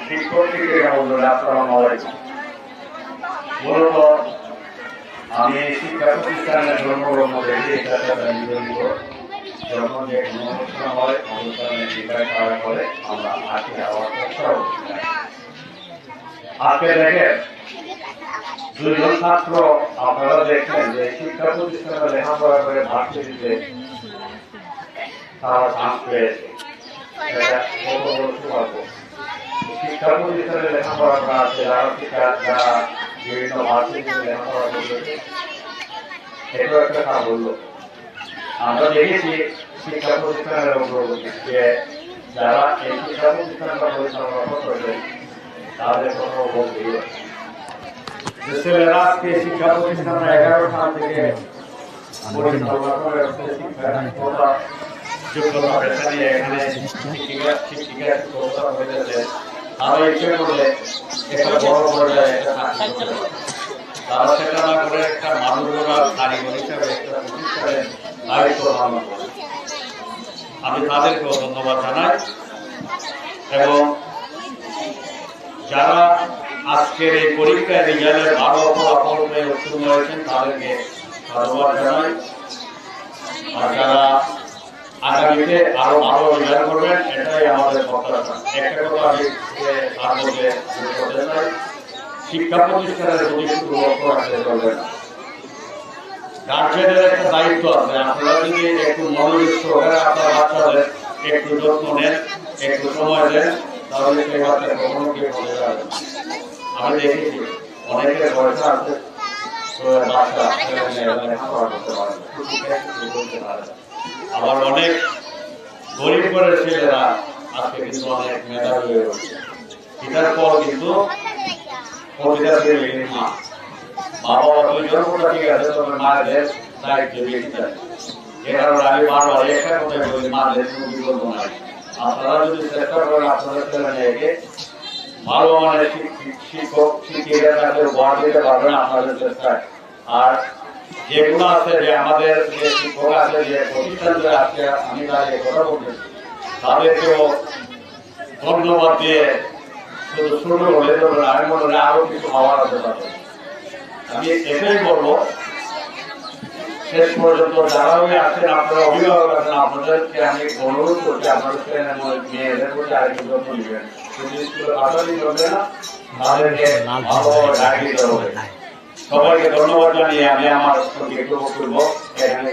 শিক্ষক শিক্ষিকা বন্ধুরা আসসালামু আলাইকুম। মূলত আমি শিক্ষা প্রতিষ্ঠানের জন্মগ্রহণ দেখে নিয়মিত যখন যে কোনো অনুষ্ঠান হয় অনুষ্ঠানে শিক্ষা করার পরে আমরা আজকে যাওয়ার চেষ্টা করছি। আজকে দেখেন দুজন ছাত্র আপনারা দেখলেন যে শিক্ষা প্রতিষ্ঠানে লেখাপড়া করে ভার্সিটিতে তারা চান্স পেয়েছে। এটা কত বড় সৌভাগ্য। শিক্ষা প্রতিষ্ঠানে লেখাপড়া করা আছে যারা বিভিন্ন ভার্সিটিতে লেখাপড়া করতেছে, এটাও একটা সাফল্য। আমরা দেখেছি শিক্ষা প্রতিষ্ঠানের অগ্রগতি যে যারা এই শিক্ষা প্রতিষ্ঠানটা পরিচালনা করতেছে তাদের কোনো বলতে ছেলেরা আজকে শিক্ষা প্রতিষ্ঠান 11 সাল থেকে পরিচালনা করে শিক্ষা যোগ্যতা পেশা নিয়ে এখানে শিক্ষিকা হয়েছে। তারা ইচ্ছে করলে একটা বড় পর্যায়ে একটা চাকরি করতে পারে। তারা সেটা না করে একটা মানুষরা কারিগর হিসাবে একটা প্রতিষ্ঠানের দায়িত্ব পালন করে। আমি তাদেরকেও ধন্যবাদ জানাই এবং যারা আজকের এই পরীক্ষায় রেজাল্টের ভালো ফলাফল পেয়ে উত্তীর্ণ হয়েছেন তাদেরকে ধন্যবাদ জানাই। আর যারা আগামীতে আরো ভালো রেজাল্ট করবেন এটাই আমাদের প্রত্যাশা। একটা কথা আমি তার মধ্যে বলতে চাই, শিক্ষা প্রতিষ্ঠানের প্রতি শুধু লক্ষ্য রাখতে চলবে না, গার্জেনের একটা দায়িত্ব আছে। আপনারা যদি একটু মনোযোগ সহকারে আপনার বাচ্চাদের একটু যত্ন নেন, একটু সময় দেন, তাহলে সেই বাচ্চা কখনো কেউ বলে যাবে। আমি দেখেছি অনেকের পয়সা আছে বাচ্চা করতে পারে, আবার অনেক গরিব ঘরের ছেলেরা আজকে কিন্তু অনেক মেধাবী হয়ে রয়েছে। এটার পর কিন্তু বাবা দুইজন ঠিক আছে, তবে মায়েদের দায়িত্ব বেশি থাকে। এ কারণে আমি বারবার একটা কথাই বলি, মাদের কোনো বিকল্প নাই। আপনারা যদি চেষ্টা করেন আপনাদের ছেলে মেয়েকে ভালো মানের শিক্ষক শিক্ষিকা তাদের উপহার দিতে পারবেন আপনাদের চেষ্টায়। আর যেগুলো আছে যে আমাদের যে শিক্ষক আছে যে প্রতিষ্ঠানগুলো আজকে আমি দাঁড়িয়ে কথা বলতেছি তাদেরকেও ধন্যবাদ দিয়ে শুধু শুরু হলে ধরুন আমি মনে হয় আরো কিছু হওয়ার আছে তাদের। আমি এটাই বলবো, শেষ পর্যন্ত যারা আছেন আপনারা অভিভাবক আছেন আপনাদেরকে আমি অনুরোধ করছি আপনাদের মেয়েদের প্রতি আরেকটু যত্ন নেবেন। শুধু স্কুলে বাধা দিতে হবে না, তাদেরকে ভালোভাবে ডাক দিতে হবে। সবাইকে ধন্যবাদ জানিয়ে আমি আমার বক্তব্য এখানে